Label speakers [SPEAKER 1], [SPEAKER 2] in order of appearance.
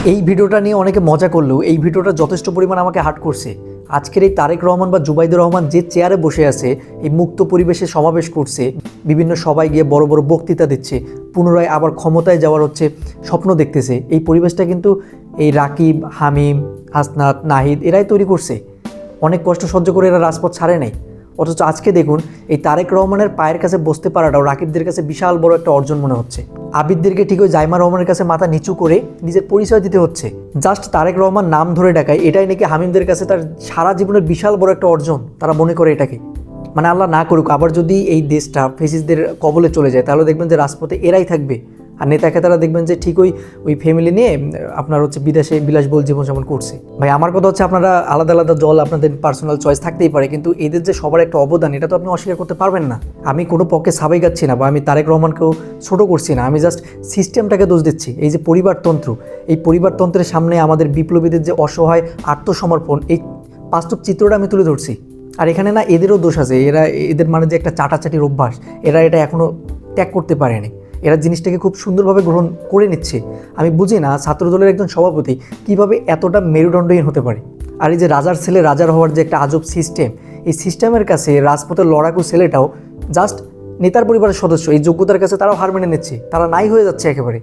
[SPEAKER 1] এই ভিডিওটা নিয়ে অনেকে মজা করলেও এই ভিডিওটা যথেষ্ট পরিমাণ আমাকে হার্ট করছে। আজকের এই তারেক রহমান বা জুবাইদুর রহমান যে চেয়ারে বসে আছে, এই মুক্ত পরিবেশে সমাবেশ করছে, বিভিন্ন সবাই গিয়ে বড় বড় বক্তৃতা দিচ্ছে, পুনরায় আবার ক্ষমতায় যাওয়ার স্বপ্ন দেখতেছে। এই পরিবেশটা কিন্তু এই রাকিব, হামিম, হাসনাত, নাহিদ এরাই তৈরি করছে। অনেক কষ্ট সহ্য করে এরা রাজপথ ছাড়ে নাই। অথচ আজকে দেখুন এই তারেক রহমানের পায়ের কাছে বসতে পারাটাও রাকিবদের কাছে বিশাল বড় একটা অর্জন মনে হচ্ছে। আবিদদেরকে ঠিক ওই জাইমা রহমানের কাছে মাথা নিচু করে নিজের পরিচয় দিতে হচ্ছে। জাস্ট তারেক রহমান নাম ধরে ডাকায়, এটাই নাকি হামিমদের কাছে তার সারা জীবনের বিশাল বড় একটা অর্জন। তারা মনে করে এটাকে, মানে আল্লাহ না করুক আবার যদি এই দেশটা ফেসিসদের কবলে চলে যায়, তাহলে দেখবেন যে রাজপথে এরাই থাকবে। আর নেতাকে দেখবেন যে ঠিক ওই ফ্যামিলি নিয়ে আপনার বিদেশে বিলাসবহুল জীবনযাপন করছে। ভাই আমার কথা হচ্ছে, আপনারা আলাদা আলাদা দল, আপনাদের পার্সোনাল চয়েস থাকতেই পারে, কিন্তু এদের যে সবার একটা অবদান, এটা তো আপনি অস্বীকার করতে পারবেন না। আমি কোনো পক্ষে সাবাই গাচ্ছি না বা আমি তারেক রহমানকেও ছোট করছি না, আমি জাস্ট সিস্টেমটাকে দোষ দিচ্ছি। এই যে পরিবারতন্ত্র, এই পরিবারতন্ত্রের সামনে আমাদের বিপ্লবীদের যে অসহায় আত্মসমর্পণ, এই বাস্তব চিত্রটা আমি তুলে ধরছি। আর এখানে না এদেরও দোষ আছে। এদের মানে যে একটা চাটাচাটির অভ্যাস, এরা এটা এখনও ত্যাগ করতে পারেনি। এরা জিনিসটাকে খুব সুন্দরভাবে গ্রহণ করে নিচ্ছে। আমি বুঝি না ছাত্রদলের একজন সভাপতি কিভাবে এতটা মেরুদণ্ডহীন হতে পারে। আর এই যে রাজার ছেলে রাজার হওয়ার যে একটা আজব সিস্টেম, এই সিস্টেমের কাছে রাজপথের লড়াকু ছেলেটাও জাস্ট নেতার পরিবারের সদস্য, এই যোগ্যতার কাছে তারাও হার মেনে নিচ্ছে, তারা নাই হয়ে যাচ্ছে একেবারে।